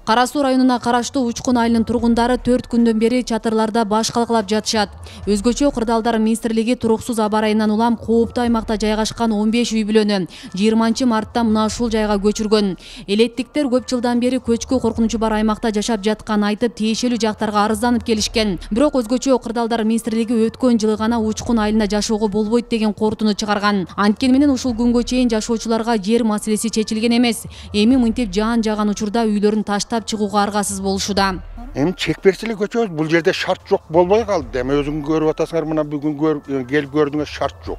Кара Суу районуна караштуу Учкун айылынын тургундары 4 күндөн бери чатырларда баш калкалап жатышат. Өзгөчө Кырдаалдар министрлиги туруксуз аба ырайынан улам кооптуу аймакта жайгашкан 15 үй бүлөнү 20 мартта мына ушул жайга көчүргөн. Элеттиктер көп жылдан бери көчкү коркунучу бар аймакта жашап жатканын айтып, тиешелүү жактарга арызданып келишкен. Бирок өзгөчө Кырдаалдар министрлиги өткөн жылы гана Учкун айылына жашоого болбойт деген корутууну чыгарган. Анткени менен ушул күнгө чейин жашоочуларга жер маселеси чечилген эмес. Эми мынтип жаан жаган учурда үйлөрүн таштап чыгууга аргасыз болушуда. Эми чекперчилик көчөбүз, бул жерде шарт жок болбой калды. Эми өзүң көрүп атасыңар, мына бүгүн келип көрдүңөр, шарт жок.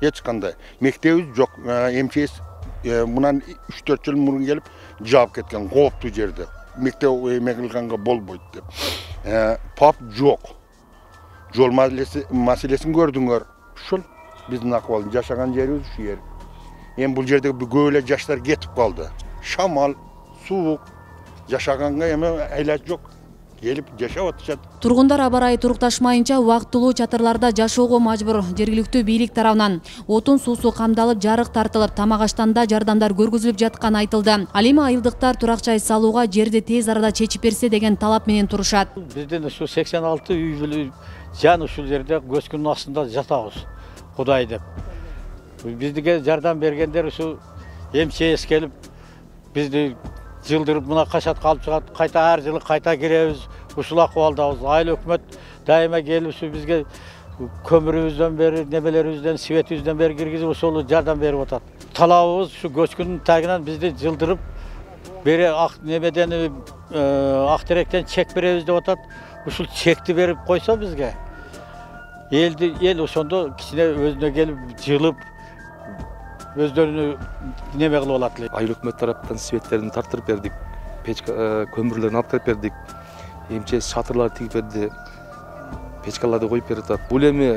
Эч кандай. Мектебибиз жок. МЧС мындан 3-4 жыл мурун келип жаап кеткен кооптуу жерде. Мектеп эмегилганга болбойт деп. ПАП жок. Жол маселесин көрдүңөр. Ушул биздин акыбалыбыз, жашаган жерибиз ушу жер. Эми бул жерде көп эле жаштар кетип калды. Шамал, суук, жашаганга эми айлаж жок. Келип жашап атышат. Тургундар аба ырайы турукташмайынча убактылуу чатырларда жашоого мажбур. Жергиликтүү бийлик тарабынан отун суусу камдалып, жарык тартылып, тамак аштанда жардамдар көргүзүлүп жатканы айтылды. Ал эми айылдыктар турак жай салууга жерди тез арада чечип берсе деген талап менен турушат. Биздин ушу 86 үй бүлө жан ушул жерде көчкүнүн астында жатабыз. Кудай деп. Бизге жардам бергендер ушу МЧС келип бизди жылдырып мына кашат калып чыгат, кайта ар жылы кайта киребиз. Ушул акыбалдабыз. Айыл өкмөт дайыма келип ушу бизге көмүрүбүздөн бери, немелерибизден, светибизден бери киргизип ошол жардам берип атат. Талабыбыз ушу көчкүнүн тагынан бизди жылдырып бери ак немеден ак теректен чек беребиз деп атат. Ушул чекти берип койсо бизге эл ошондо кичине өзүнө келип жылып өздөрүнү неме кылып алат эле. Айыл өкмөт тараптан светтерин тартырып бердик, печка көмүрлөрүн алып келип бердик. МЧС чатырларды тигип берди, печкаларды коюп берип атат. Бул эми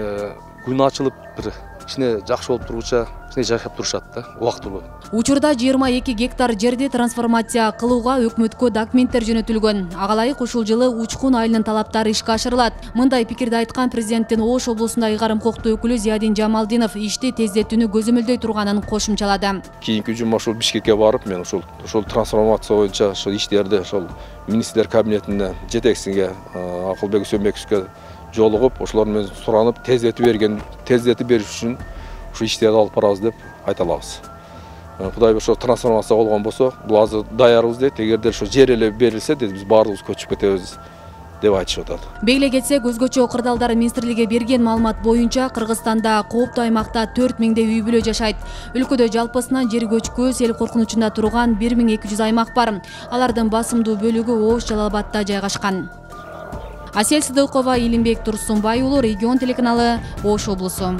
күн ачылып бир кичине жакшы болуп тургуча кичине жашап турушат да, убактылуу. Учурда 22 гектар жерди трансформация кылууга өкмөткө документтер жөнөтүлгөн. Ага ылайык ушул жылы Учкун айылынын талаптары ишке ашырылат. Мындай пикирди айткан президенттин Ош облусунда ыйгарым укуктуу өкүлү Зиядин Жамалдинов ишти тездетүүнү көзөмөлдөй турганын кошумчалады. Кийинки жума ушул Бишкекке барып, мен ушул трансформация боюнча ушул иштерди ошол министрлер кабинетине жетекчисине Акылбек Үсөнбековге жолугуп, ошолор менен суранып, тездетип бериш үчүн ушу иштерди алып барабыз деп айта алабыз. Кудай ошо трансформация болгон болсо, бул азыр даярбыз дейт. Эгерде ошо жер эле берилсе, биз баарыбыз көчүп кетебиз деп айтышып атат. Белгилей кетсек, өзгөчө Кырдаалдар министрлиги берген маалымат боюнча Кыргызстанда кооптуу аймакта 4000 үй бүлө жашайт. Өлкөдө жалпысынан жер көчкү, сел коркунучунда турган 1200 аймак бар. Алардын басымдуу бөлүгү Ош, Жалал Абадта жайгашкан. Асель Сыдыкова, Илимбек Турсунбай уулу, Регион телеканалы, Ош облусу.